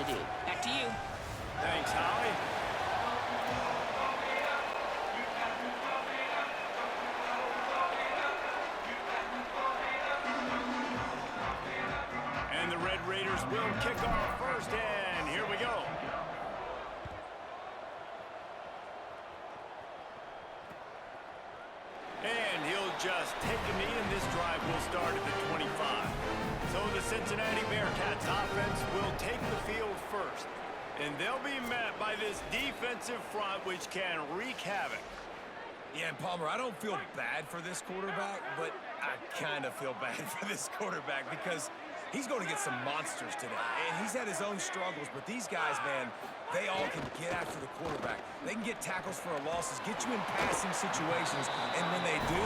do. Back to you. Thanks, Howie. And the Red Raiders will kick off first, and here we go. And he'll just take a knee, and this drive will start at the 25. So the Cincinnati Bearcats offense will take the field first. And they'll be met by this defensive front, which can wreak havoc. Yeah, and Palmer, I don't feel bad for this quarterback, but I kind of feel bad for this quarterback because he's going to get some monsters today. And he's had his own struggles, but these guys, man, they all can get after the quarterback. They can get tackles for losses, get you in passing situations, and when they do,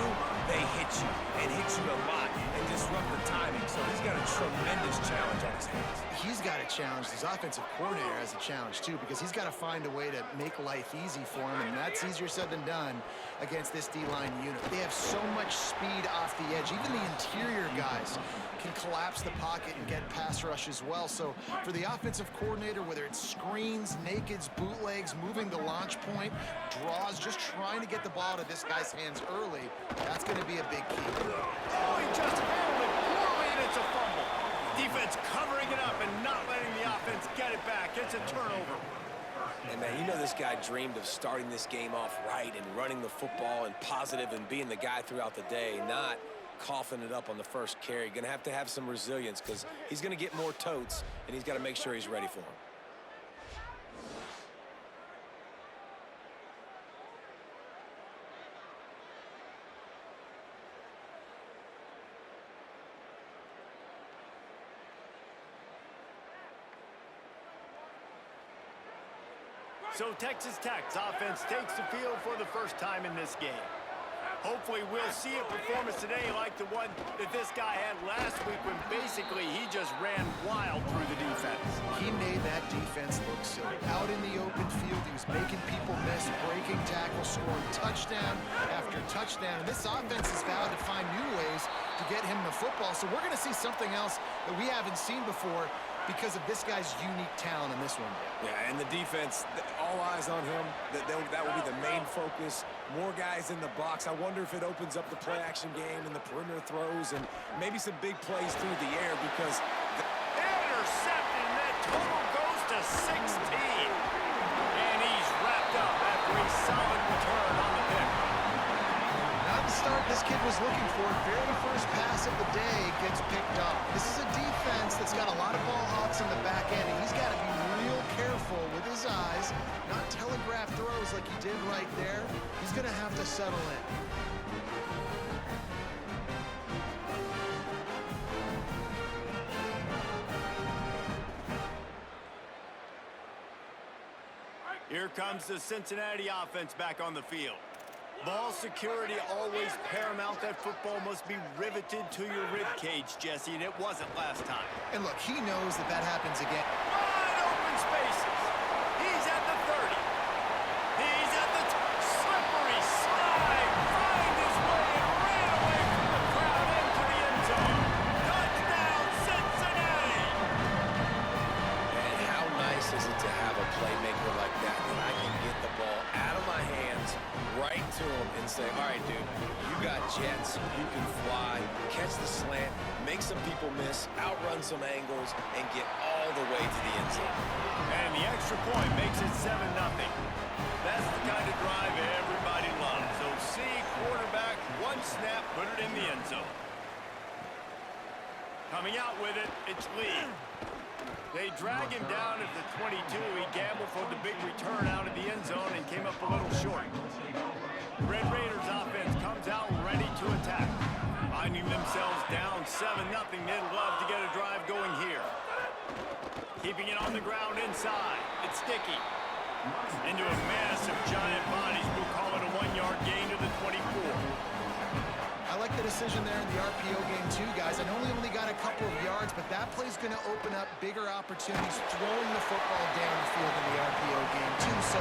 they hit you, and hit you a lot, and disrupt the timing. So he's got a tremendous challenge on his hands. He's got a challenge. His offensive coordinator has a challenge, too, because he's got to find a way to make life easy for him, and that's easier said than done against this D-line unit. They have so much speed off the edge. Even the interior guys can collapse the pocket and get pass rush as well. So for the offensive coordinator, whether it's screens, nakeds, bootlegs, moving the launch point, draws, just trying to get the ball to this guy's hands early, that's going to be a big key. Oh, he just handled it poorly, and it's a fumble. Defense covering it up and not letting the offense get it back. It's a turnover. And, man, you know this guy dreamed of starting this game off right and running the football and positive and being the guy throughout the day, not coughing it up on the first carry. Going to have some resilience because he's going to get more totes, and he's got to make sure he's ready for them. So Texas Tech's offense takes the field for the first time in this game. Hopefully we'll see a performance today like the one that this guy had last week when basically he just ran wild through the defense. He made that defense look silly. Out in the open field, he was making people miss, breaking tackles, scoring touchdown after touchdown. And this offense has vowed to find new ways to get him the football. So we're going to see something else that we haven't seen before because of this guy's unique talent in this one. Yeah, and the defense, all eyes on him. That will be the main focus. More guys in the box. I wonder if it opens up the play-action game and the perimeter throws and maybe some big plays through the air because... Intercepted, and that total goes to 16. And he's wrapped up after a solid return on the pick. Not the start this kid was looking for. Very first pass of the day gets picked up. This is a defense that's got a lot of ball hawks in the back end, and he's got to be real careful with his eyes, not telegraph throws like he did right there. He's going to have to settle in. Here comes the Cincinnati offense back on the field. Ball security always paramount. That football must be riveted to your rib cage, Jesse, and it wasn't last time. And look, he knows that that happens again. Wide open spaces. He's at the 30. He's at the slippery slide. Find his way and ran away from the crowd into the end zone. Touchdown, Cincinnati! And how nice is it to have a playmaker like that I can get the ball out of my hands right to him and say, all right, dude, you got jets, you can fly, catch the slant, make some people miss, outrun some angles, and get all the way to the end zone. And the extra point makes it 7-0. That's the kind of drive everybody loves. So see quarterback, one snap, put it in the end zone. Coming out with it, it's Lee. They drag him down at the 22. He gambled for the big return out of the end zone and came up a little short. Red Raiders offense comes out ready to attack. Finding themselves down 7-0. They'd love to get a drive going here. Keeping it on the ground inside. It's Sticky. Into a mass of giant bodies. We'll call it a 1-yard gain to the 24. I like the decision there in the RPO game too, guys. I know he only got a couple of yards, but that play's going to open up bigger opportunities throwing the football down the field in the RPO game too. So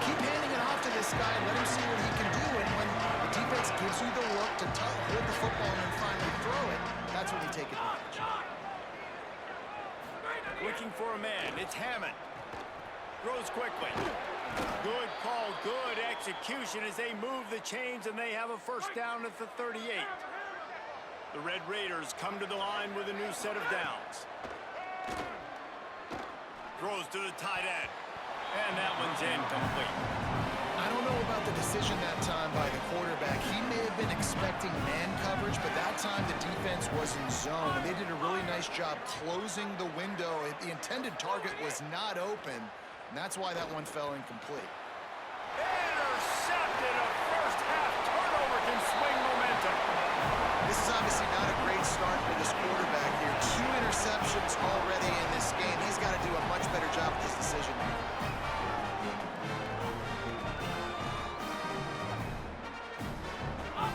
keep handing it off to this guy and let him see what he can do. And when the defense gives you the look to hold the football and then finally throw it, that's when you take advantage. With looking for a man. It's Hammond. Throws quickly. Good call, good execution as they move the chains, and they have a first down at the 38. The Red Raiders come to the line with a new set of downs. Throws to the tight end. And that one's incomplete. I don't know about the decision that time by the quarterback. He may have been expecting man coverage, but that time the defense was in zone, and they did a really nice job closing the window. The intended target was not open, and that's why that one fell incomplete. Intercepted. A first-half turnover can swing momentum. This is obviously not a great start for this quarterback here. 2 interceptions already in this game. He's got to do a much better job with his decision making.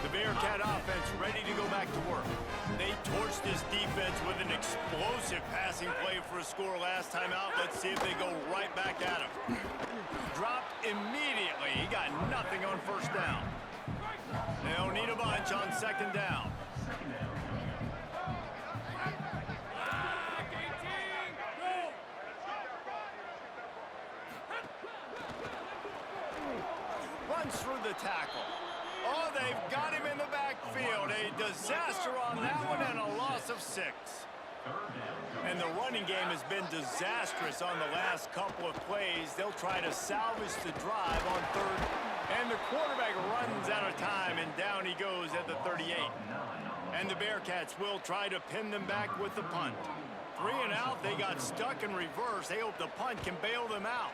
The Bearcat offense ready to go back to work. They torched this defense with an explosive passing play for a score last time out. Let's see if they go right back at him. Dropped immediately. He got nothing on first down. They'll need a bunch on second down. Runs through the tackle. Oh, they've got him in the backfield. A disaster on that one and a loss of 6. And the running game has been disastrous on the last couple of plays. They'll try to salvage the drive on third. And the quarterback runs out of time, and down he goes at the 38. And the Bearcats will try to pin them back with the punt. 3 and out, they got stuck in reverse. They hope the punt can bail them out.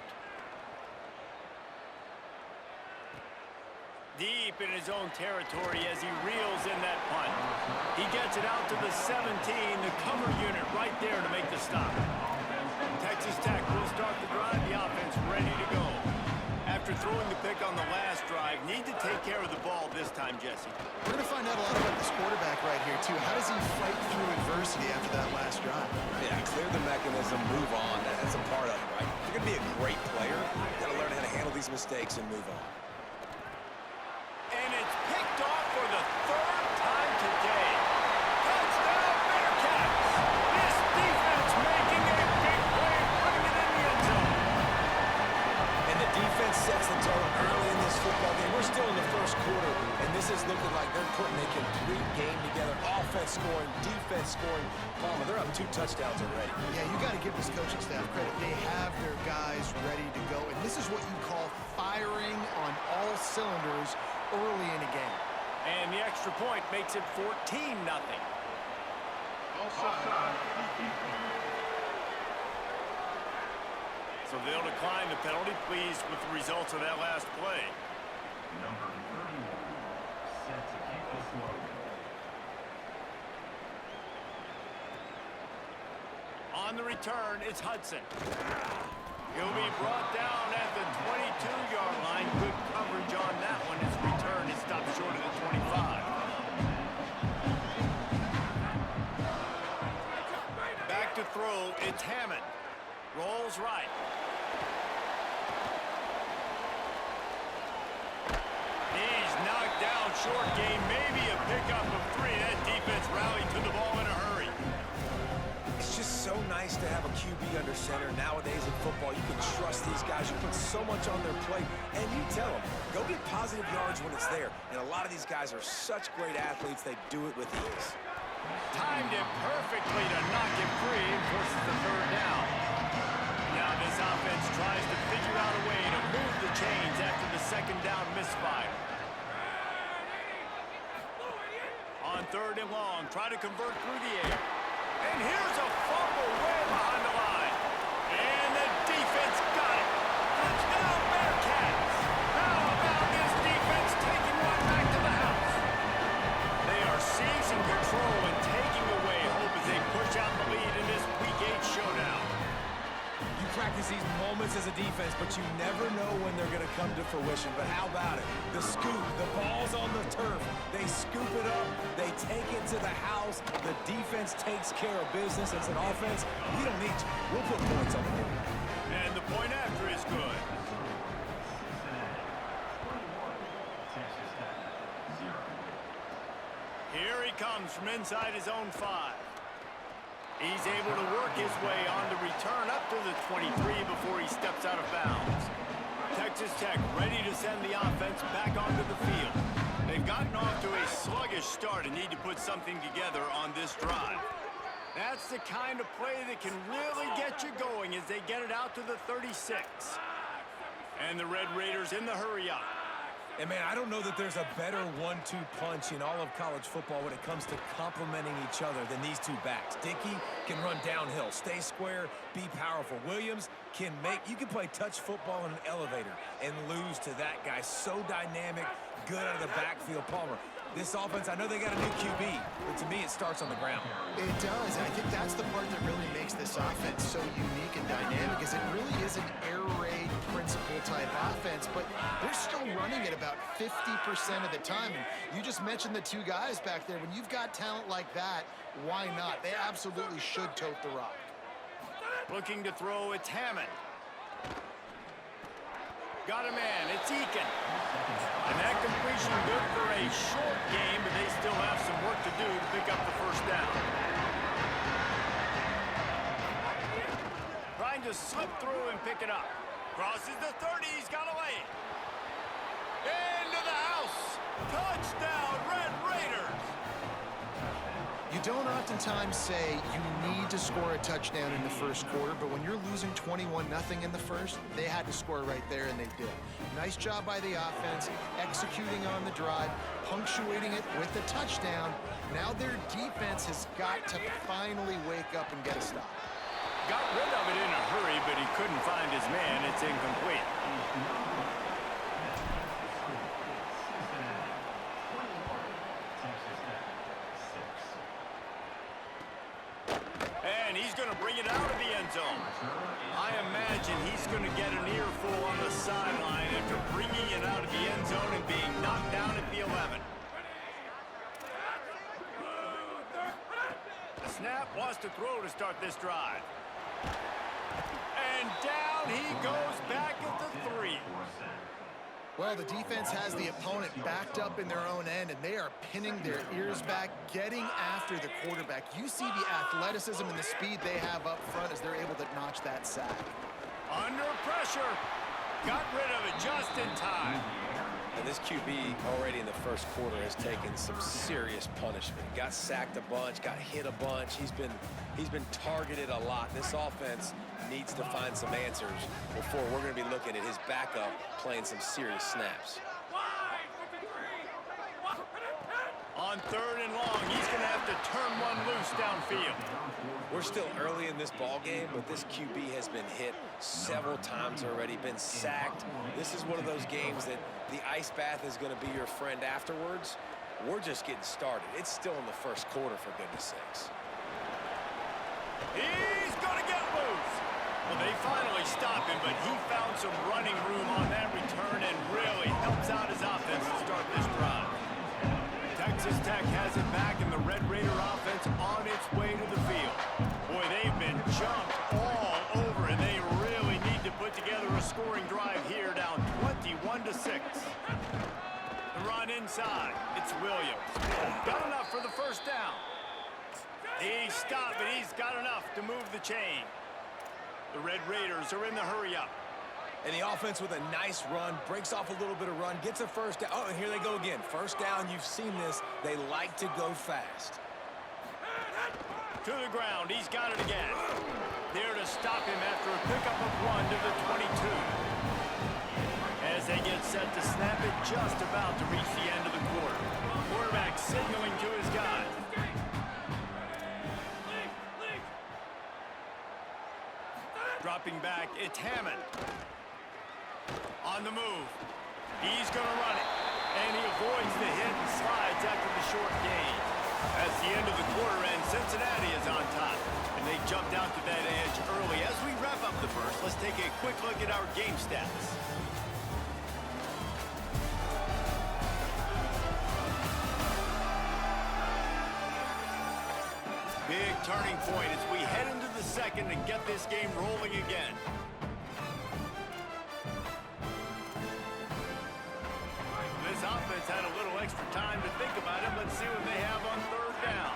Deep in his own territory as he reels in that punt. He gets it out to the 17, the cover unit right there to make the stop. Texas Tech will start the drive, the offense ready to go. After throwing the pick on the last drive, need to take care of the ball this time, Jesse. We're going to find out a lot about this quarterback right here, too. How does he fight through adversity after that last drive? Yeah, clear the mechanism, move on. That's a part of it, right? If you're going to be a great player, you've got to learn how to handle these mistakes and move on. And it's picked off for the 3rd time today. Touchdown, Bearcats! This defense making a big play, putting it in the end zone. And the defense sets the tone early in this football game. We're still in the first quarter, and this is looking like they're putting a complete game together. Offense scoring, defense scoring. Palmer, they're up 2 touchdowns already. Yeah, you got to give this coaching staff credit. They have their guys ready to go, and this is what you call firing on all cylinders early in a game. And the extra point makes it 14-0. So they'll decline the penalty, pleased with the results of that last play. Number 31, set to kick the floor. On the return, it's Hudson. He'll be brought down at the 22-yard line. Good coverage on that one. His return is stopped short of the 25. Back to throw, it's Hammond. Rolls right. He's knocked down, short game, maybe a pickup of 3. That defense rallied to the ball in a hurry. It's just so nice to have a QB under center. Nowadays in football, you can trust these guys. You put so much on their plate, and you tell them, go get positive yards when it's there. And a lot of these guys are such great athletes, they do it with ease. Timed it perfectly to knock him free and forces the 3rd down. Now this offense tries to figure out a way to move the chains after the 2nd down misfire. On 3rd and long, try to convert through the air. And here's a fumble way behind the line. And the defense got it. Touchdown, Bearcats. How about this defense taking one back to the house? They are seizing control and taking away hope as they push out the lead in this Week 8 showdown. You practice these moments as a defense, but you never know when they're going to come to fruition. But how about it? The scoop, the ball's on the turf. They scoop it up. They take it to the house. The defense takes care of business. As an offense, we don't need to. We'll put points on the board. And the point after is good. Cincinnati, 21, Texas Tech, 0. Here he comes from inside his own 5. He's able to work his way on the return up to the 23 before he steps out of bounds. Texas Tech ready to send the offense back onto the field. They've gotten off to a sluggish start and need to put something together on this drive. That's the kind of play that can really get you going as they get it out to the 36. And the Red Raiders in the hurry up. And, man, I don't know that there's a better 1-2 punch in all of college football when it comes to complementing each other than these two backs. Dickey can run downhill, stay square, be powerful. Williams can you can play touch football in an elevator and lose to that guy. So dynamic, good out of the backfield. Palmer, this offense, I know they got a new QB, but to me it starts on the ground. It does, and I think that's the part that really makes this offense so unique and dynamic, is it really is an air raid principle type offense, but they're still running it about 50% of the time. And you just mentioned the two guys back there. When you've got talent like that, why not? They absolutely should tote the rock. Looking to throw, it's Hammond. Got a man, it's Eakin. And that completion good for a short game, but they still have some work to do to pick up the first down. Trying to slip through and pick it up. Crosses the 30, he's got a lane. Into the house. Touchdown, Red Raiders. You don't oftentimes say you need to score a touchdown in the first quarter, but when you're losing 21-0 in the first, they had to score right there, and they did. Nice job by the offense, executing on the drive, punctuating it with a touchdown. Now their defense has got to finally wake up and get a stop. Got rid of it in a hurry, but he couldn't find his man. It's incomplete. And he's going to bring it out of the end zone. I imagine he's going to get an earful on the sideline after bringing it out of the end zone and being knocked down at the 11. The snap wants to throw to start this drive. And down he goes back at the 3. Well, the defense has the opponent backed up in their own end, and they are pinning their ears back, getting after the quarterback. You see the athleticism and the speed they have up front as they're able to notch that sack. Under pressure. Got rid of it just in time. And this QB already in the first quarter has taken some serious punishment. Got sacked a bunch, got hit a bunch. He's been targeted a lot. This offense needs to find some answers before we're going to be looking at his backup playing some serious snaps. On 3rd and long, he's going to have to turn one loose downfield. We're still early in this ball game, but this QB has been hit several times already, been sacked. This is one of those games that the ice bath is going to be your friend afterwards. We're just getting started. It's still in the first quarter, for goodness sakes. He's going to get loose. Well, they finally stop him, but he found some running room on that return and really helps out his offense to start this drive. Texas Tech has it back, and the Red Raider offense on its way to the field. Boy, they've been jumped all over, and they really need to put together a scoring drive here, down 21-6. The run inside. It's Williams. Got enough for the first down. He stopped, but he's got enough to move the chain. The Red Raiders are in the hurry-up. And the offense with a nice run, breaks off a little bit of run, gets a first down. Oh, and here they go again. First down, you've seen this. They like to go fast. To the ground, he's got it again. There to stop him after a pickup of 1 to the 22. As they get set to snap it, just about to reach the end of the quarter. Quarterback signaling to his guys. Dropping back, it's Hammond. On the move. He's going to run it. And he avoids the hit and slides after the short gain. As the end of the quarter ends, Cincinnati is on top. And they jumped out to that edge early. As we wrap up the first, let's take a quick look at our game stats. Big turning point as we head into the second and get this game rolling again. This offense had a little extra time to think about it. Let's see what they have on 3rd down.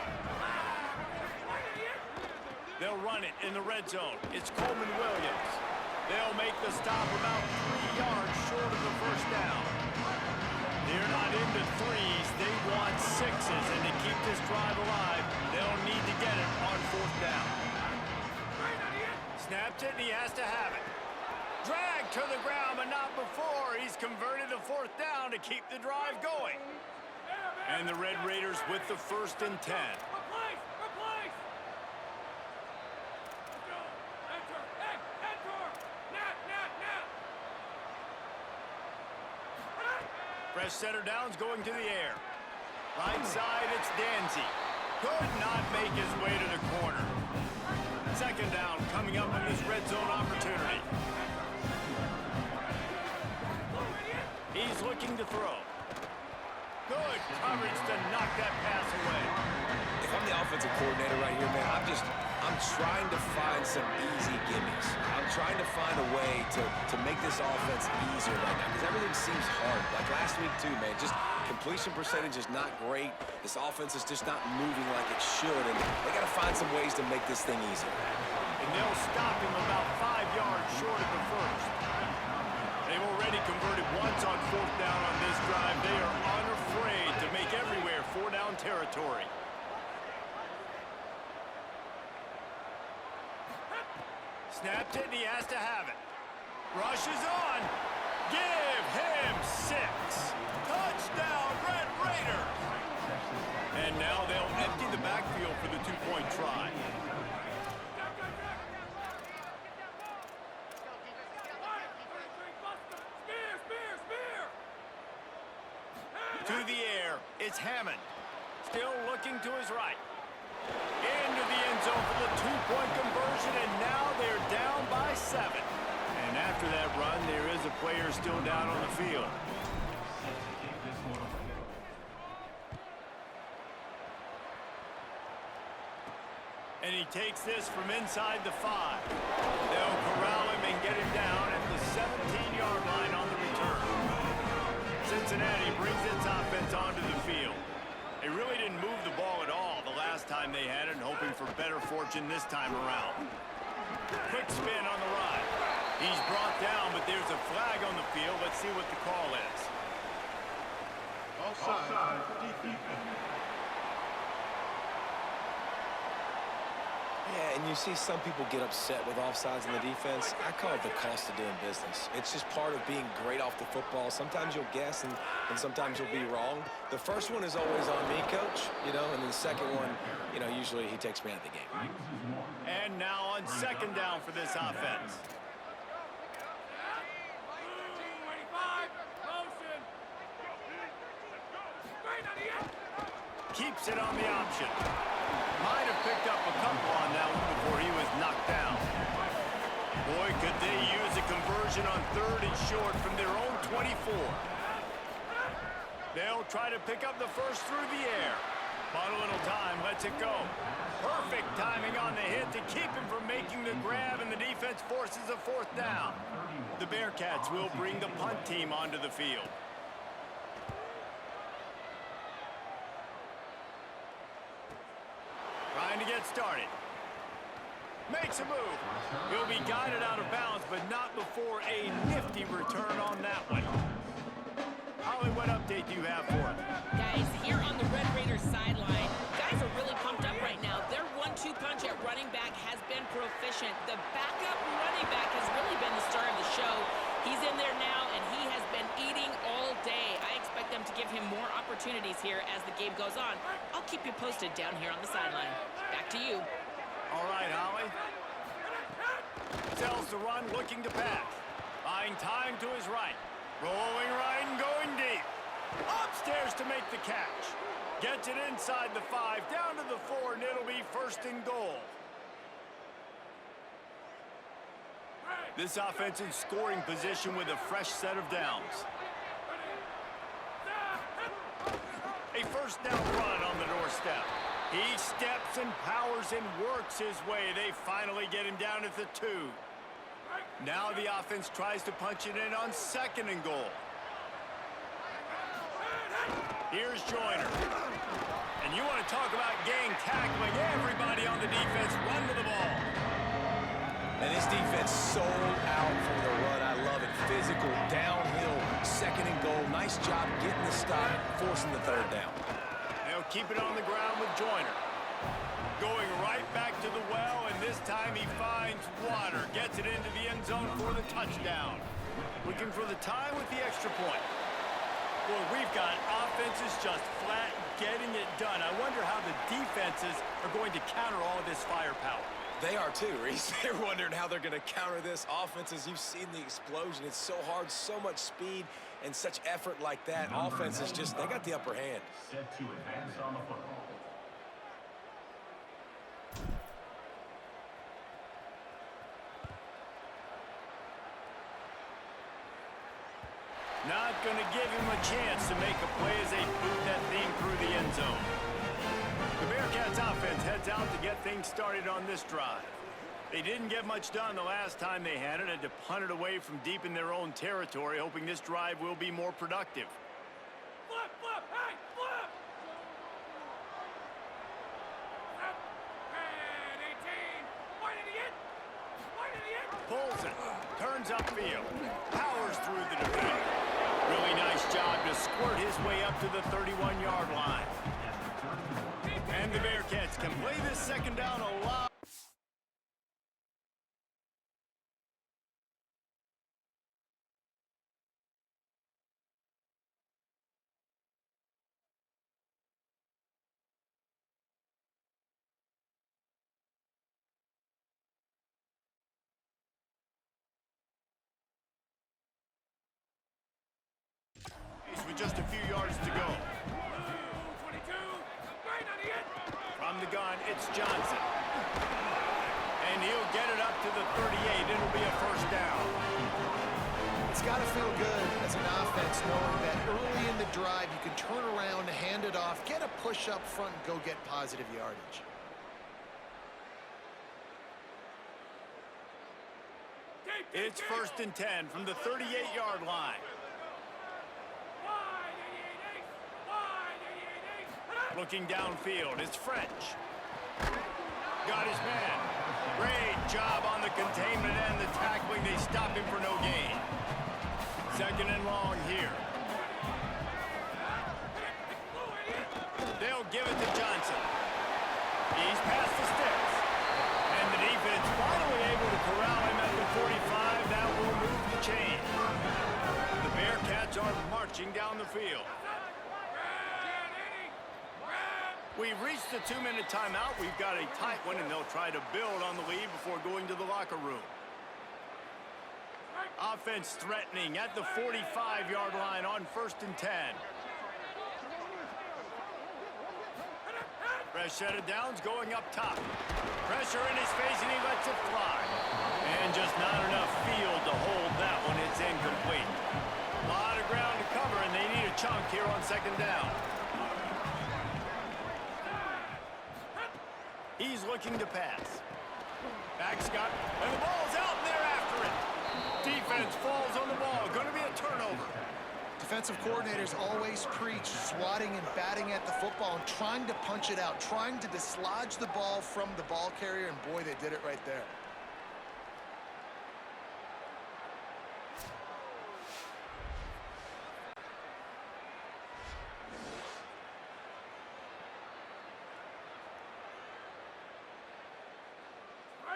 run it in the red zone. It's Coleman Williams. They'll make the stop about 3 yards short of the first down. They're not into threes. They want sixes. And to keep this drive alive, they'll need to get it on fourth down. Snaps it, and he has to have it. Drag to the ground, but not before. He's converted to fourth down to keep the drive going. And the Red Raiders with the 1st and 10. Fresh setter downs going to the air. Right side, it's Danzy. Could not make his way to the corner. 2nd down coming up in this red zone opportunity. He's looking to throw. Good coverage to knock that pass away. If I'm the offensive coordinator right here, man, I'm trying to find some easy gimmies. I'm trying to find a way to make this offense easier right now because everything seems hard. Like last week too, man, just completion percentage is not great. This offense is just not moving like it should, and they got to find some ways to make this thing easier. And they'll stop him about 5 yards short of the first. They've already converted once on fourth down on this drive. They are unafraid to make everywhere 4-down territory. Snapped it, and he has to have it. Rushes on. Give him 6. Touchdown, Red Raiders. And now they'll empty the backfield for the 2-point try. To the air, it's Hammond. Still looking to his right. Into the end zone for the 2-point conversion, and now they're down by 7. And after that run, there is a player still down on the field. And he takes this from inside the 5. They'll corral him and get him down at the 17-yard line on the return. Cincinnati brings its offense onto the field. They really didn't move the ball at all the last time they had it, and hoping for better fortune this time around. Quick spin on the run. He's brought down, but there's a flag on the field. Let's see what the call is. Offside. Defense. Yeah, and you see some people get upset with offsides in the defense. I call it the cost of doing business. It's just part of being great off the football. Sometimes you'll guess, and sometimes you'll be wrong. The first one is always on me, Coach, you know, and the second one, you know, usually he takes me out of the game. And now on 2nd down for this offense. Keeps it on the option. Might have picked up a couple on that one before he was knocked down. Boy, could they use a conversion on 3rd and short from their own 24. They'll try to pick up the first through the air. But a little time lets it go. Perfect timing on the hit to keep him from making the grab, and the defense forces a 4th down. The Bearcats will bring the punt team onto the field. Trying to get started. Makes a move. He'll be guided out of bounds, but not before a nifty return on that one. Holly, what update do you have for him? Guys, here on the Red Raiders sideline, guys are really pumped up right now. Their 1-2 punch at running back has been proficient. The backup running back has really been the star of the show. He's in there now, and he has been eating all day. I expect them to give him more opportunities here as the game goes on. I'll keep you posted down here on the sideline. Back to you. All right, Holly. Sells the run, looking to pass. Buying time to his right. Rolling right and going deep. Upstairs to make the catch. Gets it inside the 5, down to the 4, and it'll be 1st and goal. This offense in scoring position with a fresh set of downs. A 1st down run on the doorstep. He steps and powers and works his way. They finally get him down at the 2. Now the offense tries to punch it in on 2nd and goal. Here's Joyner. And you want to talk about gang tackling. Everybody on the defense run to the ball. And his defense sold out for the run. I love it. Physical, downhill, second and goal. Nice job getting the stop, forcing the third down. They'll keep it on the ground with Joyner. Going right back to the well, and this time he finds water. Gets it into the end zone for the touchdown. Looking for the tie with the extra point. Boy, we've got offenses just flat getting it done. I wonder how the defenses are going to counter all of this firepower. They are too, Reese. They're wondering how they're going to counter this offense. As you've seen the explosion, it's so hard, so much speed, and such effort like that. Offenses just, they got the upper hand. Set to advance on the football. Not going to give him a chance to make a play as they boot that thing through the end zone. The Bearcats offense heads out to get things started on this drive. They didn't get much done the last time they had it. Had to punt it away from deep in their own territory, hoping this drive will be more productive. Flip, flip, hey, flip! Flip, and 18. Why did he hit? Why did he hit? Pulls it, turns upfield, powers through the defender. Really nice job to squirt his way up to the 31-yard line. And the Bearcats can play this second down a lot. With just a few yards to go. 22, right on the hit. From the gun, it's Johnson. And he'll get it up to the 38. It'll be a first down. It's got to feel good as an offense knowing that early in the drive you can turn around, hand it off, get a push up front, and go get positive yardage. It's first and 10 from the 38-yard line. Looking downfield, it's French. Got his man. Great job on the containment and the tackling. They stop him for no gain. Second and long here. They'll give it to Johnson. He's past the sticks. And the defense finally able to corral him at the 45. That will move the chain. The Bearcats are marching down the field. We've reached the 2-minute timeout. We've got a tight one, and they'll try to build on the lead before going to the locker room. Offense threatening at the 45-yard line on first and 10. Fresh set of downs going up top. Pressure in his face, and he lets it fly. And just not enough field to hold that one. It's incomplete. A lot of ground to cover, and they need a chunk here on second down. He's looking to pass. Back Scott, and the ball's out, and they're after it. Defense falls on the ball. Going to be a turnover. Defensive coordinators always preach swatting and batting at the football and trying to punch it out, trying to dislodge the ball from the ball carrier, and boy, they did it right there.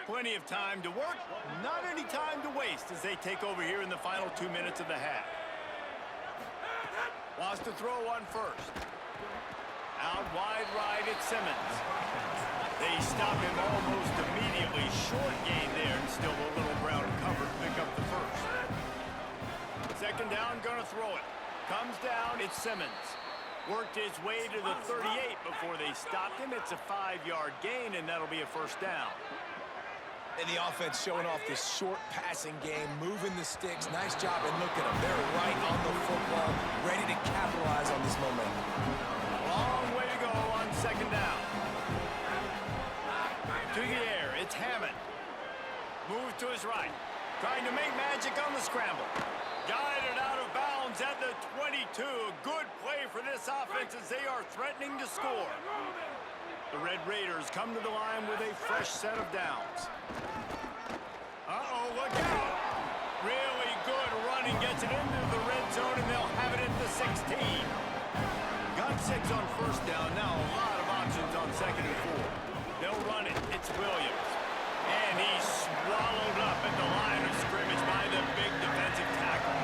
Plenty of time to work, not any time to waste as they take over here in the final 2 minutes of the half. Wants to throw on first. Out wide right, it's Simmons. They stop him almost immediately. Short gain there, and still a little ground cover to pick up the first. Second down, gonna throw it. Comes down, it's Simmons. Worked his way to the 38 before they stopped him. It's a 5-yard gain, and that'll be a first down. And the offense showing off this short passing game, moving the sticks. Nice job, and look at them. They're right on the football, ready to capitalize on this momentum. Long way to go on second down. To the air, it's Hammond. Moves to his right. Trying to make magic on the scramble. Guided out of bounds at the 22. Good play for this offense as they are threatening to score. The Red Raiders come to the line with a fresh set of downs. Uh-oh, look out. Really good running, gets it into the red zone, and they'll have it at the 16. Got 6 on first down. Now a lot of options on 2nd and 4. They'll run it. It's Williams. And he's swallowed up at the line of scrimmage by the big defensive tackle.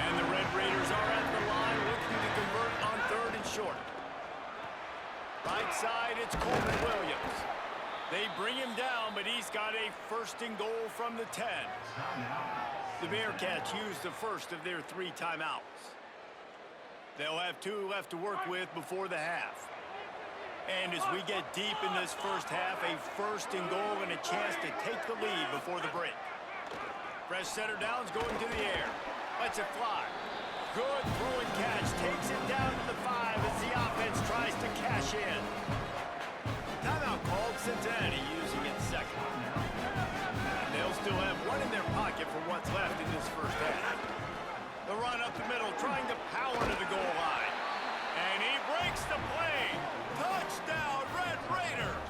And the Red Raiders are at the line looking to convert on 3rd and short. Right side, it's Coleman Williams. They bring him down, but he's got a 1st and goal from the 10. The Bearcats use the first of their 3 timeouts. They'll have 2 left to work with before the half. And as we get deep in this first half, a 1st and goal and a chance to take the lead before the break. Fresh center downs going to the air. Lets it fly. Good throw and catch. Takes it down to the 5 as the offense tries to cash in. Timeout called, Cincinnati using it 2nd. They'll still have 1 in their pocket for what's left in this first half. The run up the middle, trying to power to the goal line. And he breaks the play. Touchdown, Red Raiders!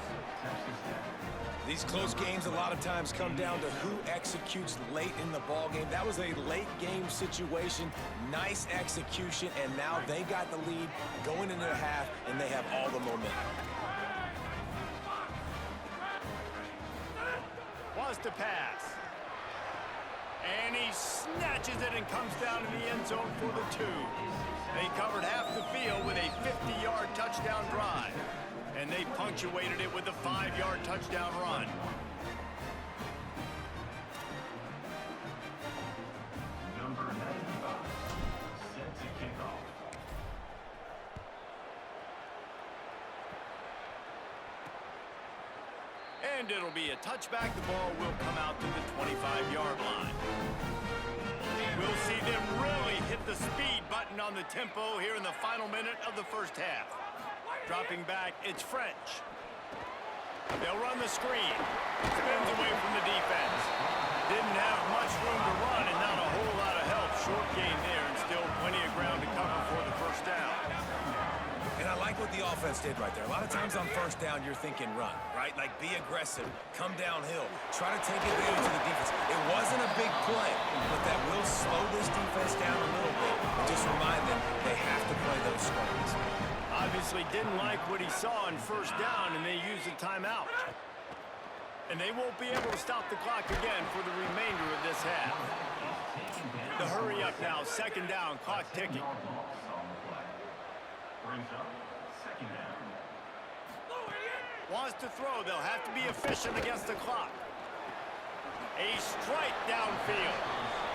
These close games a lot of times come down to who executes late in the ball game. That was a late game situation. Nice execution, and now they got the lead going into the half, and they have all the momentum. Wants to pass. And he snatches it and comes down to the end zone for the 2. They covered half the field with a 50-yard touchdown drive. And they punctuated it with a 5-yard touchdown run. Number 95, set to kick off. And it'll be a touchback. The ball will come out to the 25-yard line. We'll see them really hit the speed button on the tempo here in the final minute of the first half. Dropping back, it's French. They'll run the screen. Spins away from the defense. Didn't have much room to run and not a whole lot of help. Short gain there and still plenty of ground to cover for the first down. And I like what the offense did right there. A lot of times on first down, you're thinking run, right? Like be aggressive, come downhill, try to take advantage of the defense. It wasn't a big play, but that will slow this defense down a little bit. Just remind them they have to play those screens. Obviously didn't like what he saw on first down, and they used a timeout. And they won't be able to stop the clock again for the remainder of this half. The hurry up now, 2nd down, clock ticking. Brings up 2nd down. Wants to throw, they'll have to be efficient against the clock. A strike downfield.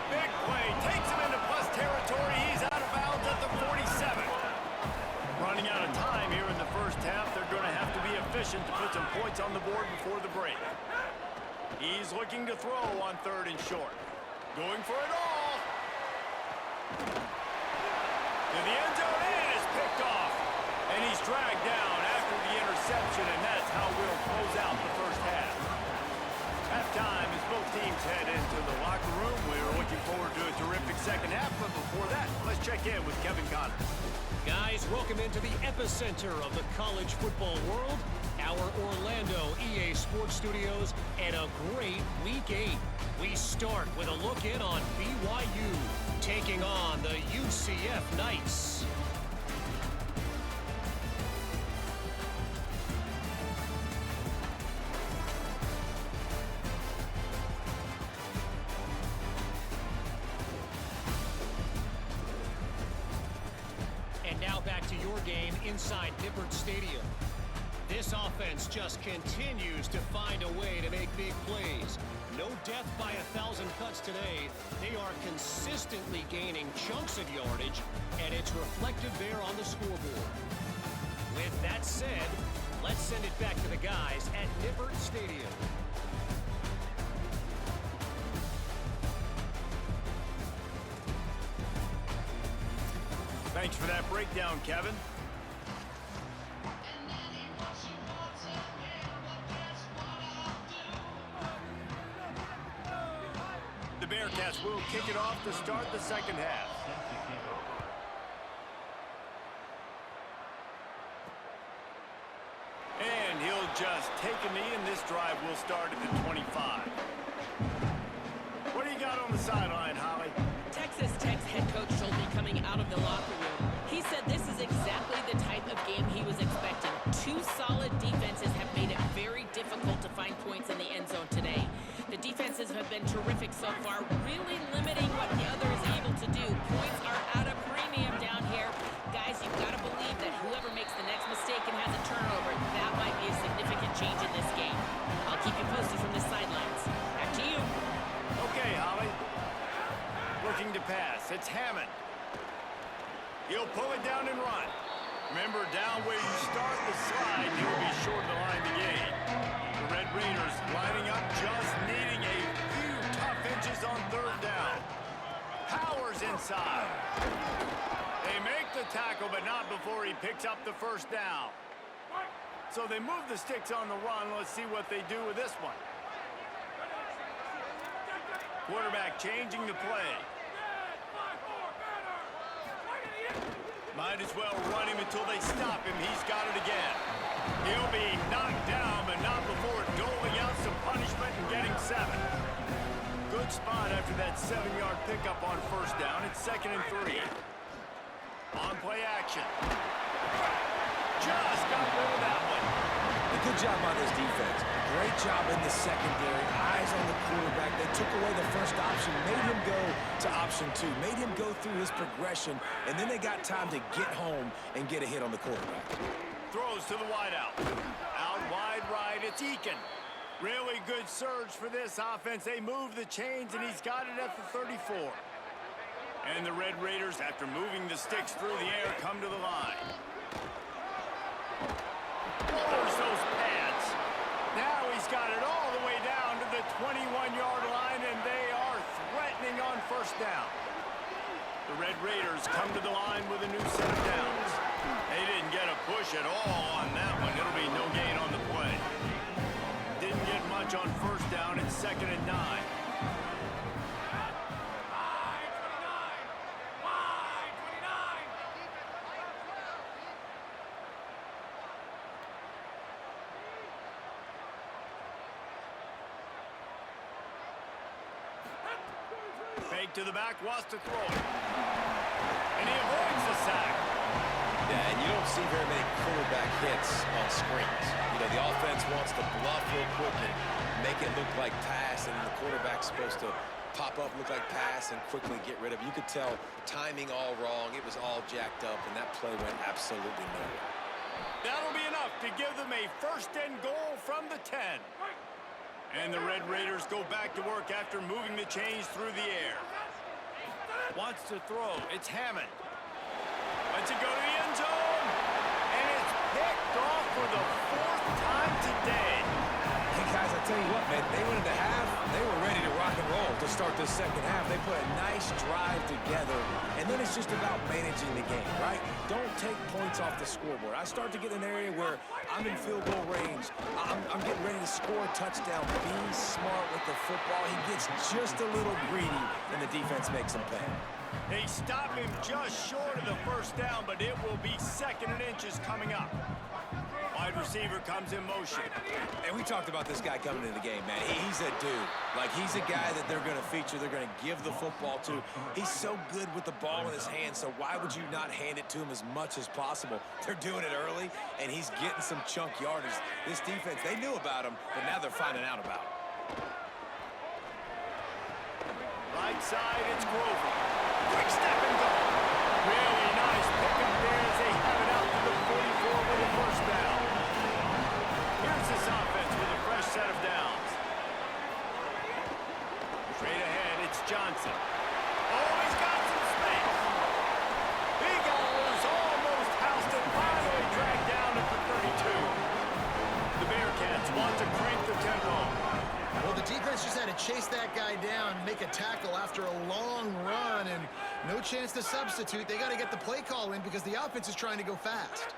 Big play, takes him into plus territory. He's out of bounds at the 47. Running out of time here in the first half. They're going to have to be efficient to put some points on the board before the break. He's looking to throw on 3rd and short. Going for it all. To the end zone, and is picked off. And he's dragged down after the interception, and that's how we'll close out the first half. Halftime as both teams head into the locker room. We're looking forward to a terrific second half, but before that, let's check in with Kevin Connors. Guys, welcome into the epicenter of the college football world, our Orlando EA Sports Studios, and a great Week 8. We start with a look in on BYU, taking on the UCF Knights. Now back to your game inside Nippert Stadium. This offense just continues to find a way to make big plays. No death by 1,000 cuts today. They are consistently gaining chunks of yardage, and it's reflected there on the scoreboard. With that said, let's send it back to the guys at Nippert Stadium. Thanks for that breakdown, Kevin. The Bearcats will kick it off to start the second half. And he'll just take a knee, and this drive will start at the 25. the sideline, Holly. Texas Tech's head coach told me coming out of the locker room, he said this is exactly the type of game he was expecting. Two solid defenses have made it very difficult to find points in the end zone today. The defenses have been terrific so far, really limiting what the other is able to do. Points are at a premium down here. Guys, you've got to believe that whoever makes the next mistake and has a turnover, that might be a significant change in this game. I'll keep you posted from the sidelines. Back to you. Okay, Holly. Looking to pass. It's Hammond. He'll pull it down and run. Remember, down where you start the slide, you will be short of the line to gain. The Red Raiders lining up, just needing a few tough inches on third down. Powers inside. They make the tackle, but not before he picks up the first down. So they move the sticks on the run. Let's see what they do with this one. Quarterback changing the play. Might as well run him until they stop him. He's got it again. He'll be knocked down, but not before doling out some punishment and getting 7. Good spot after that 7-yard pickup on first down. It's 2nd and 3. On play action. Just got rid of that one. A good job on this defense. Great job in the secondary. Eyes on the quarterback. They took away the first option, made him go to option 2, made him go through his progression, and then they got time to get home and get a hit on the quarterback. Throws to the wideout. Out wide right, it's Eakin. Really good surge for this offense. They move the chains, and he's got it at the 34. And the Red Raiders, after moving the sticks through the air, come to the line. There's those pads. Now he's got it all the way down to the 21-yard line, and they are threatening on first down. The Red Raiders come to the line with a new set of downs. They didn't get a push at all on that one. It'll be no gain on the play. Didn't get much on first down. It's 2nd and 9. Fake to the back, wants to throw it. And he avoids the sack. Yeah, and you don't see very many quarterback hits on screens. You know, the offense wants to bluff real quick and make it look like pass, and the quarterback's supposed to pop up, look like pass, and quickly get rid of it. You could tell timing all wrong. It was all jacked up, and that play went absolutely nowhere. That'll be enough to give them a 1st and goal from the 10. And the Red Raiders go back to work after moving the chains through the air. Wants to throw. It's Hammond. Lets it go to the end zone. And it's picked off for the 4th time today. Hey, guys, I tell you what, man, they went into half. They were ready to rock and roll to start this second half. They put a nice drive together, and then it's just about managing the game, right? Don't take points off the scoreboard. I start to get in an area where I'm in field goal range. I'm getting ready to score a touchdown. Be smart with the football. He gets just a little greedy, and the defense makes him pay. They stop him just short of the first down, but it will be 2nd and inches coming up. Wide receiver comes in motion. And we talked about this guy coming into the game, man. He's a dude. Like, he's a guy that they're going to feature, they're going to give the football to. He's so good with the ball in his hand, so why would you not hand it to him as much as possible? They're doing it early, and he's getting some chunk yardage. This defense, they knew about him, but now they're finding out about him. Right side, it's Grover. Quick step and go. Really nice pickup there as they have it out to the 44 with a 1st down. Here's this offense with a fresh set of downs. Straight ahead, it's Johnson. Oh, he's got some space. Eagles almost housed it, finally dragged down at the 32. The Bearcats want to crank the tempo. Well, the defense just had to chase that guy down, make a tackle after a long run, and no chance to substitute. They got to get the play call in because the offense is trying to go fast.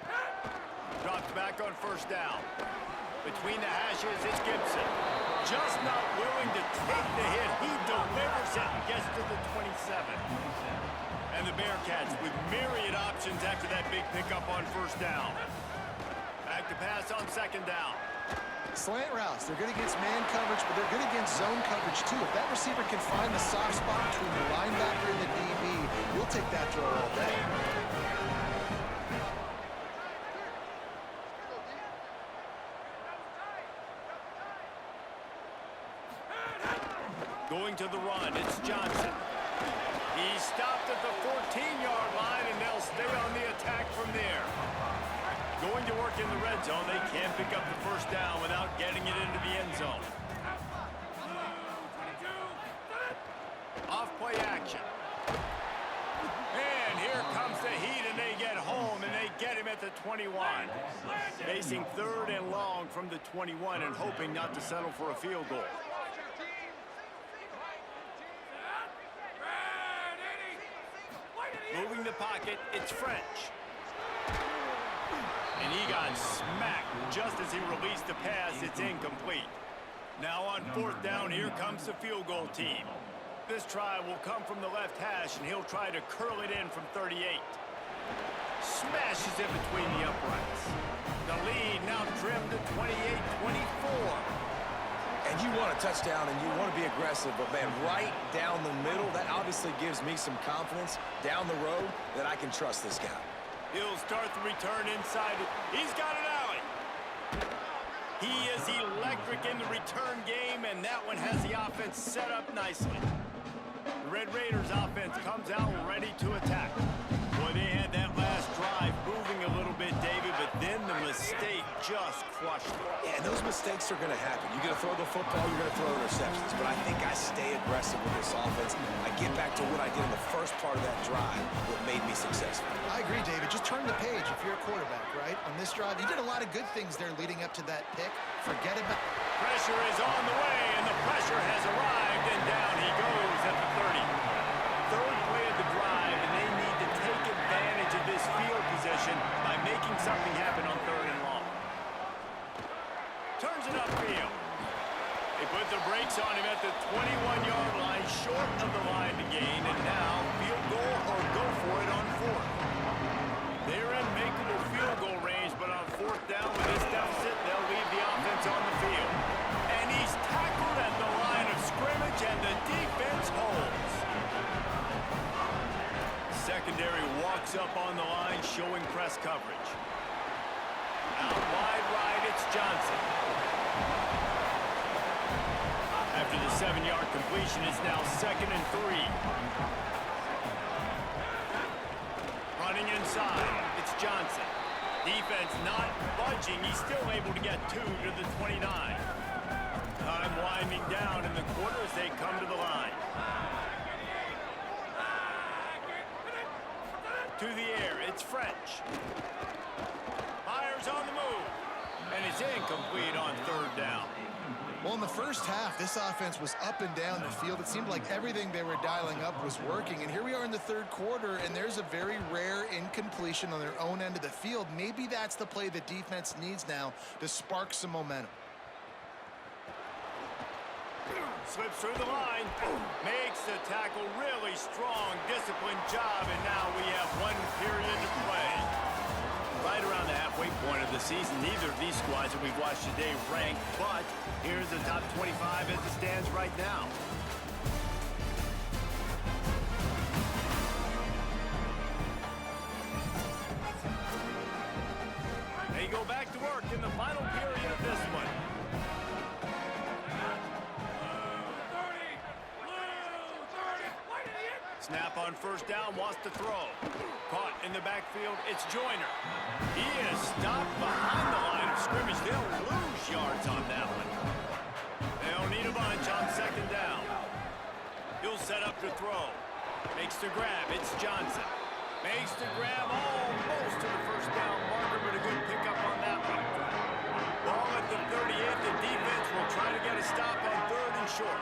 Dropped back on first down. Between the hashes, it's Gibson. Just not willing to take the hit. He delivers it and gets to the 27. And the Bearcats with myriad options after that big pickup on first down. Back to pass on 2nd down. Slant routes, they're good against man coverage, but they're good against zone coverage too. If that receiver can find the soft spot between the linebacker and the DB, we'll take that throw all day. Going to the run, it's Johnson. He stopped at the 14-yard line, and they'll stay on the attack from there. Going to work in the red zone, they can't pick up the first down without getting it into the end zone. Off play action. And here comes the heat, and they get home, and they get him at the 21. Facing 3rd and long from the 21 and hoping not to settle for a field goal. Moving the pocket, it's French. And he got smacked just as he released the pass. It's incomplete. Now on 4th down, here comes the field goal team. This try will come from the left hash, and he'll try to curl it in from 38. Smashes it between the uprights. The lead now trimmed to 28-24. And you want a touchdown, and you want to be aggressive, but, man, right down the middle, that obviously gives me some confidence down the road that I can trust this guy. He'll start the return inside. He's got an alley. He is electric in the return game, and that one has the offense set up nicely. The Red Raiders offense comes out ready to attack. Boy, they had that last drive moving a little bit, David, but then the mistake just crushed it. Yeah, and those mistakes are going to happen. You're going to throw the football, you're going to throw interceptions. But I think I stay aggressive with this offense. I get back to what I did in the first part of that drive, what made me successful. I agree, David. Just turn the page if you're a quarterback, right? On this drive, you did a lot of good things there leading up to that pick. Forget about... Pressure is on the way, and the pressure has arrived, and down he goes at the 30. 3rd play of the drive, and they need to take advantage of this field position by making something happen on 3rd and long. Turns it upfield. They put the brakes on him at the 21-yard line, short of the line to gain, and now field goal or go for it on 4th. They're in makeable field goal range, but on 4th down with this deficit, they'll leave the offense on the field. And he's tackled at the line of scrimmage, and the defense holds. Secondary walks up on the line, showing press coverage. Out wide right, it's Johnson. After the 7-yard completion, it's now 2nd and 3. Running inside, it's Johnson. Defense not budging. He's still able to get 2 to the 29. Time winding down in the quarter as they come to the line. To the air, it's French. Myers on the move. And it's incomplete on 3rd down. Well, in the first half, this offense was up and down the field. It seemed like everything they were dialing up was working. And here we are in the 3rd quarter, and there's a very rare incompletion on their own end of the field. Maybe that's the play the defense needs now to spark some momentum. Slips through the line, makes the tackle, really strong, disciplined job, and now we have 1 period to play. Right around the halfway point of the season, neither of these squads that we've watched today rank, but here's the top 25 as it stands right now. They go back to work in the final period of this one. Snap on 1st down, wants to throw. Caught in the backfield, it's Joyner. He is stopped behind the line of scrimmage. They'll lose yards on that one. They'll need a bunch on 2nd down. He'll set up to throw. Makes the grab, it's Johnson. Makes the grab almost to the 1st down marker, but a good pickup on that one. Ball at the 38, the defense will try to get a stop on 3rd and short.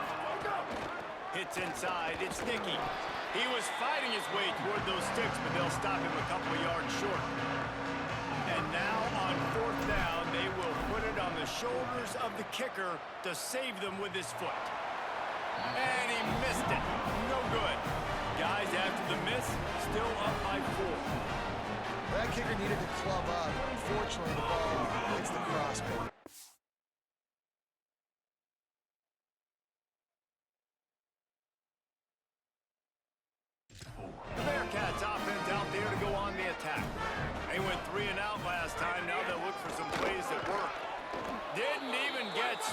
Hits inside, it's Nicky. He was fighting his way toward those sticks, but they'll stop him a couple of yards short. And now on 4th down, they will put it on the shoulders of the kicker to save them with his foot. And he missed it. No good. Guys, after the miss, still up by 4. That kicker needed to club up. Unfortunately, the ball hits the crossbar.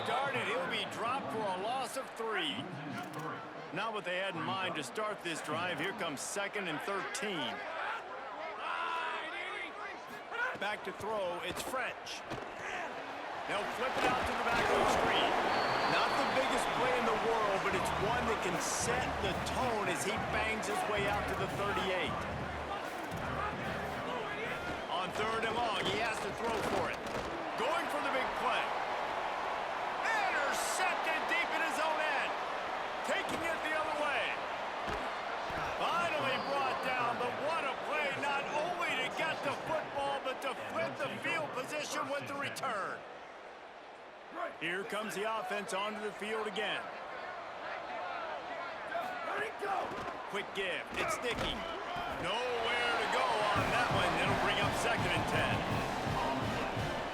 started. He'll be dropped for a loss of 3. Not what they had in mind to start this drive. Here comes 2nd and 13. Back to throw. It's French. They'll flip it out to the back of the screen. Not the biggest play in the world, but it's one that can set the tone as he bangs his way out to the 38. On 3rd and long, he has to throw for it. Going for the big play. Intercepted deep in his own end. Taking it the other way. Finally brought down, but what a play, not only to get the football, but to flip the field position with the return. Here comes the offense onto the field again. Quick give. It's Dickey. Nowhere to go on that one. It'll bring up 2nd and 10.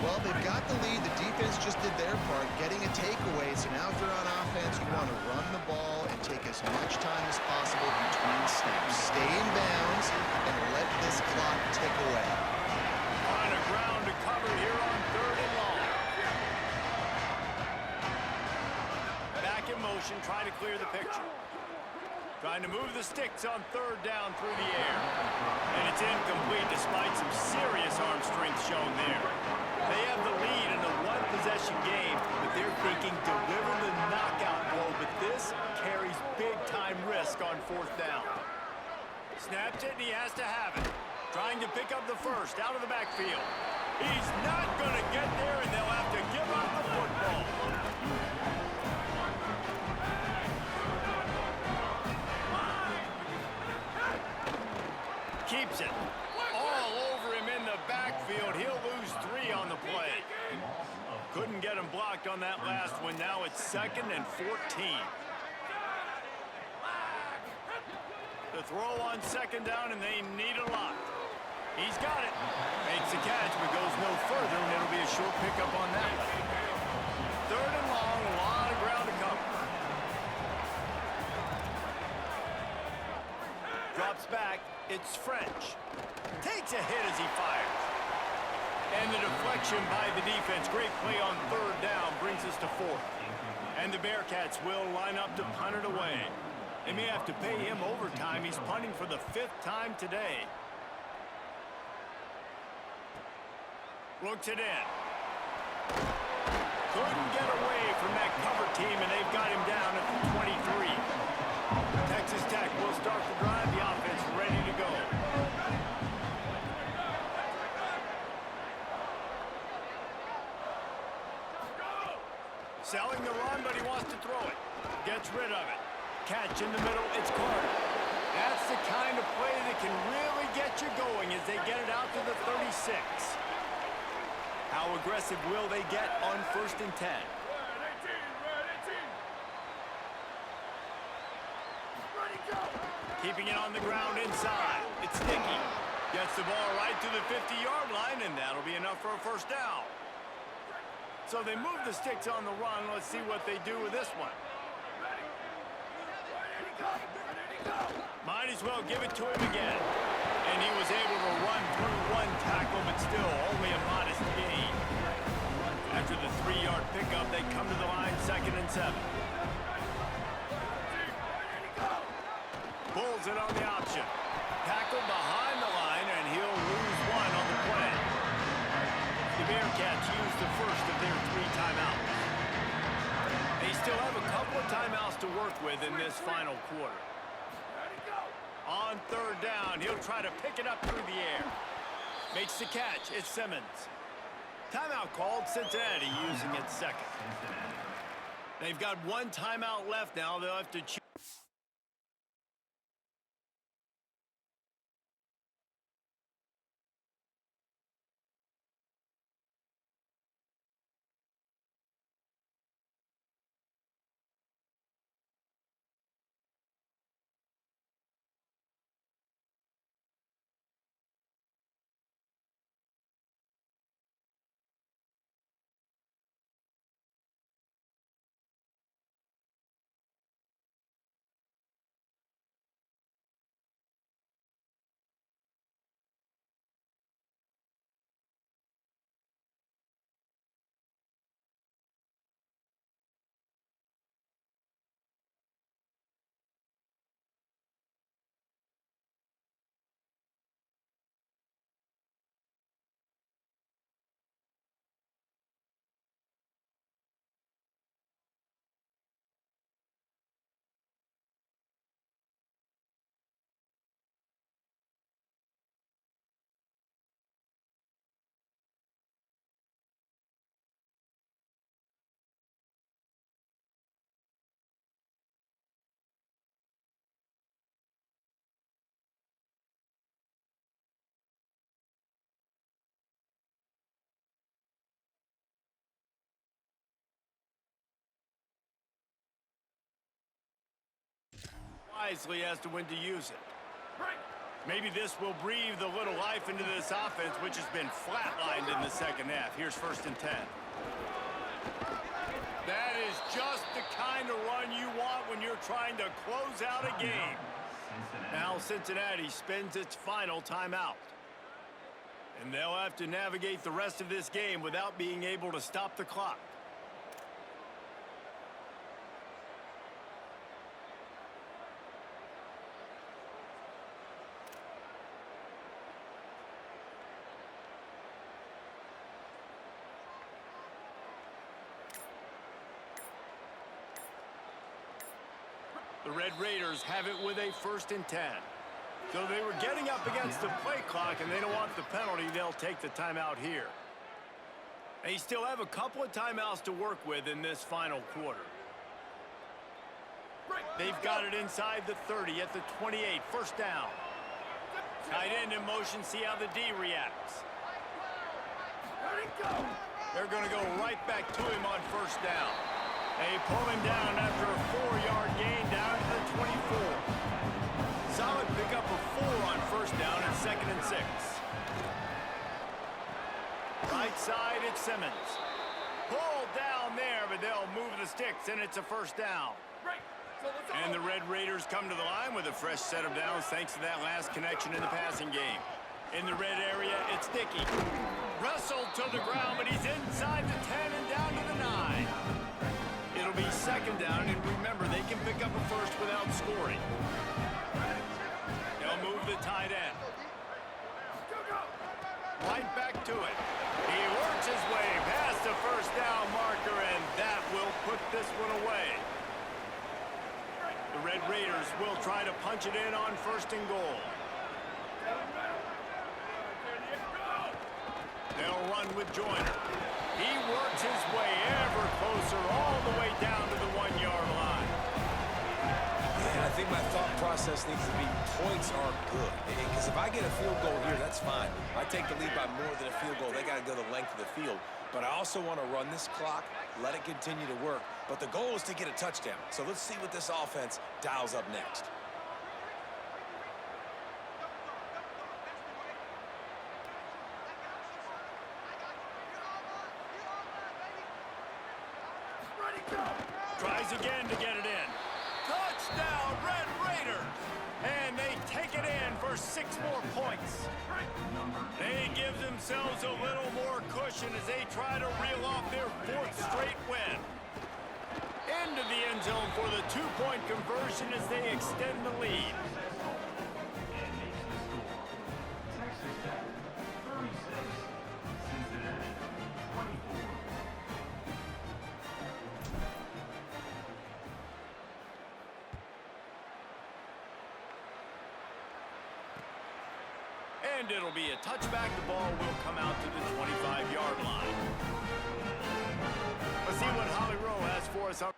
Well, they've got the lead. The defense just did their part, getting a takeaway. So now if you're on offense, you want to run the ball and take as much time as possible between snaps. Stay in bounds and let this clock tick away. On a ground to cover here on 3rd and long. Back in motion, trying to clear the picture. Trying to move the sticks on 3rd down through the air. And it's incomplete despite some serious arm strength shown there. They have the lead in a one-possession game, but they're thinking deliver the knockout blow, but this carries big-time risk on 4th down. Snaps it, and he has to have it. Trying to pick up the first out of the backfield. He's not going to get there, and they'll have to give up the football. Keeps it. All over him in the backfield. He'll lose 3 on the play. Couldn't get him blocked on that last one. Now it's 2nd and 14. The throw on 2nd down, and they need a lot. He's got it. Makes the catch, but goes no further, and it'll be a short pickup on that one. 3rd and long, a lot of ground to cover. Drops back. It's French. Takes a hit as he fires. And the deflection by the defense. Great play on 3rd down brings us to 4th. And the Bearcats will line up to punt it away. They may have to pay him overtime. He's punting for the 5th time today. Looks it in. Couldn't get away from that cover team, and they've got him down at the 23. Texas Tech will start the drive. The offense ready to go. Selling the run, but he wants to throw it. Gets rid of it. Catch in the middle. It's Carter. That's the kind of play that can really get you going as they get it out to the 36. How aggressive will they get on 1st and 10? Keeping it on the ground inside. It's Dickey. Gets the ball right to the 50-yard line, and that'll be enough for a 1st down. So they move the sticks on the run. Let's see what they do with this one. Might as well give it to him again. And he was able to run through 1 tackle, but still only a modest gain. After the 3-yard pickup, they come to the line 2nd and 7. Pulls it on the option. Tackled behind the line, and he'll lose 1 on the play. The Bearcats use the first of their 3 timeouts. They still have a couple of timeouts to work with in this final quarter. On 3rd down, he'll try to pick it up through the air. Makes the catch. It's Simmons. Timeout called. Cincinnati using it 2nd. They've got 1 timeout left now. They'll have to choose. wisely as to when to use it. Break. Maybe this will breathe a little life into this offense, which has been flatlined in the second half. Here's 1st and 10. That is just the kind of run you want when you're trying to close out a game. Now Cincinnati spends its final timeout. And they'll have to navigate the rest of this game without being able to stop the clock. The Red Raiders have it with a 1st and 10. So they were getting up against the play clock, and they don't want the penalty. They'll take the timeout here. They still have a couple of timeouts to work with in this final quarter. They've got it inside the 30 at the 28. 1st down. Tight end in motion. See how the D reacts. They're going to go right back to him on 1st down. They pull him down after a 4-yard gain down to the 24. Solid pickup of 4 on 1st down and 2nd and 6. Right side, it's Simmons. Pulled down there, but they'll move the sticks, and it's a 1st down. And the Red Raiders come to the line with a fresh set of downs thanks to that last connection in the passing game. In the red area, it's Dickey. Wrestled to the ground, but he's inside the 10 and down to the 9. It'll be 2nd down, and remember, they can pick up a 1st without scoring. They'll move the tight end. Right back to it. He works his way past the 1st down marker, and that will put this one away. The Red Raiders will try to punch it in on 1st and goal. They'll run with Joyner. He works his way ever closer all the way down to the 1-yard line. And I think my thought process needs to be points are good. Because if I get a field goal here, that's fine. If I take the lead by more than a field goal, they got to go the length of the field. But I also want to run this clock, let it continue to work. But the goal is to get a touchdown. So let's see what this offense dials up next. Tries again to get it in. Touchdown, Red Raiders! And they take it in for 6 more points. They give themselves a little more cushion as they try to reel off their 4th straight win. Into the end zone for the 2-point conversion as they extend the lead. And makes the score. Texas Tech 36, Cincinnati 24. And it'll be a touchback. The ball will come out to the 25-yard line. Let's see what Holly Rowe has for us on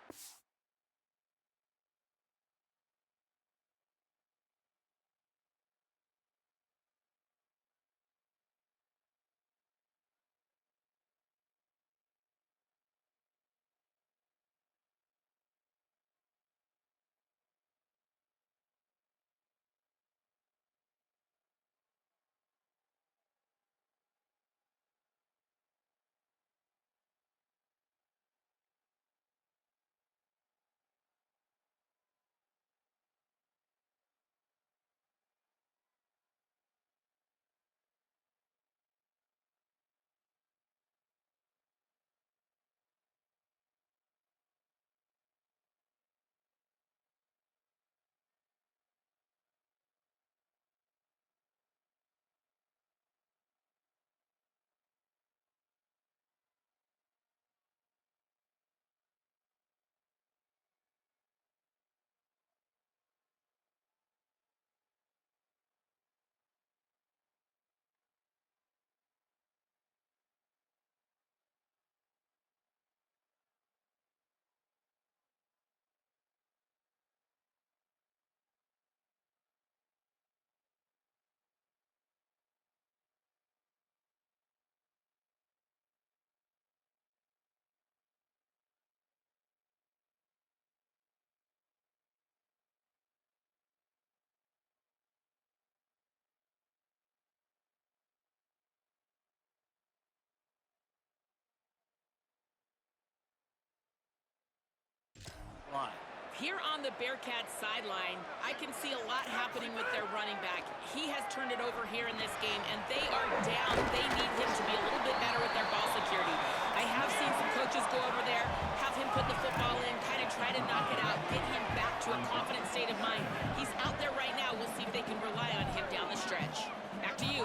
line. Here on the Bearcats sideline, I can see a lot happening with their running back. He has turned it over here in this game, and they are down. They need him to be a little bit better with their ball security. I have seen some coaches go over there, have him put the football in, kind of try to knock it out, get him back to a confident state of mind. He's out there right now. We'll see if they can rely on him down the stretch. Back to you.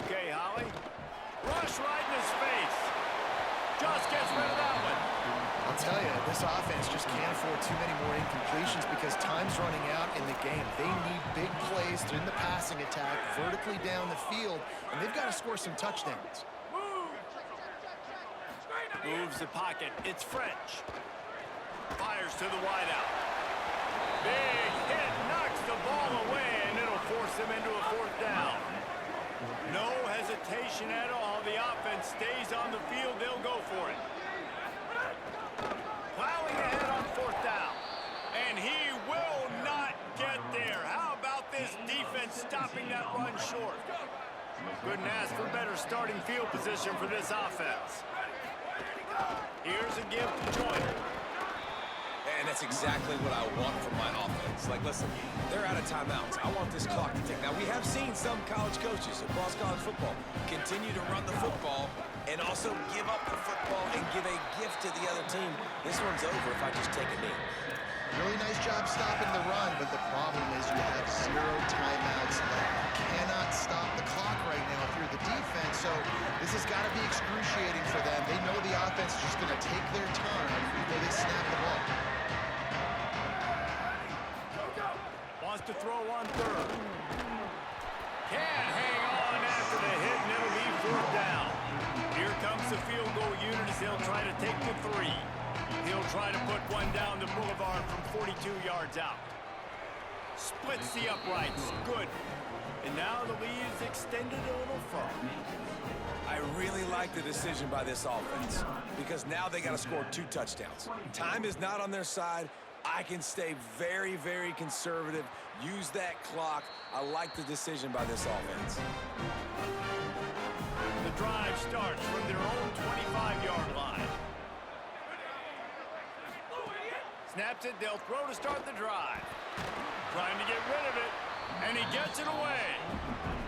Okay, Holly. Rush right in his face. Just gets rid of that one. I'll tell you, this offense just can't afford too many more incompletions because time's running out in the game. They need big plays in the passing attack, vertically down the field, and they've got to score some touchdowns. Moves the pocket. It's French. Fires to the wideout. Big hit. Knocks the ball away, and it'll force them into a fourth down. No hesitation at all. The offense stays on the field. They'll go for it. Plowing ahead on fourth down. And he will not get there. How about this defense stopping that run short? Couldn't ask for better starting field position for this offense. Here's a give to Joyner. And that's exactly what I want from my offense. Like, listen, they're out of timeouts. I want this clock to tick. Now, we have seen some college coaches across college football continue to run the football and also give up the football and give a gift to the other team. This one's over if I just take a knee. Really nice job stopping the run, but the problem is you have 0 timeouts left. You cannot stop the clock right now if you're the defense, so this has got to be excruciating for them. They know the offense is just going to take their time before they snap the ball. Wants to throw on third. Can't hang on after the hit, and it'll leave fourth down. Here comes the field goal unit as they'll try to take the 3. He'll try to put one down the boulevard from 42 yards out. Splits the uprights. Good. And now the lead is extended a little further. I really like the decision by this offense because now they got to score 2 touchdowns. Time is not on their side. I can stay very, very conservative, use that clock. I like the decision by this offense. The drive starts from their own 25-yard line. Snaps it, they'll throw to start the drive. Trying to get rid of it, and he gets it away.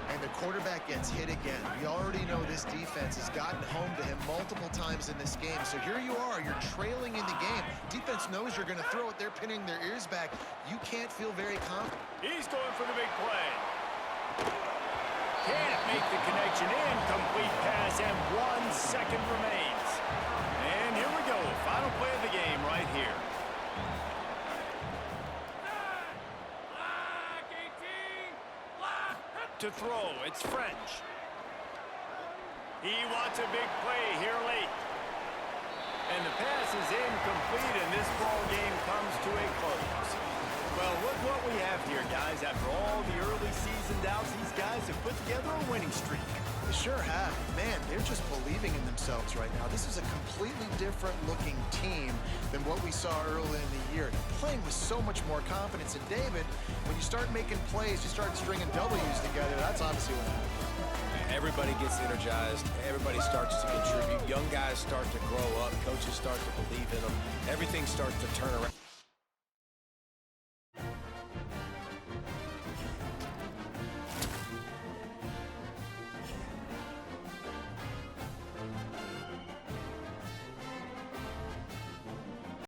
And the quarterback gets hit again. We already know this defense has gotten home to him multiple times in this game. So here you are, you're trailing in the game. Defense knows you're going to throw it. They're pinning their ears back. You can't feel very confident. He's going for the big play. Can't make the connection. Incomplete pass, and 1 second remains. And here we go. Final play of the game right here. To throw, it's French. He wants a big play here late. And the pass is incomplete, and this ball game comes to a close. Well, look what we have here, guys. After all the early season doubts, these guys have put together a winning streak. They sure have. Man, they're just believing in themselves right now. This is a completely different looking team than what we saw early in the year. They're playing with so much more confidence. And David, when you start making plays, you start stringing W's together, that's obviously what happens. Everybody gets energized. Everybody starts to contribute. Young guys start to grow up. Coaches start to believe in them. Everything starts to turn around.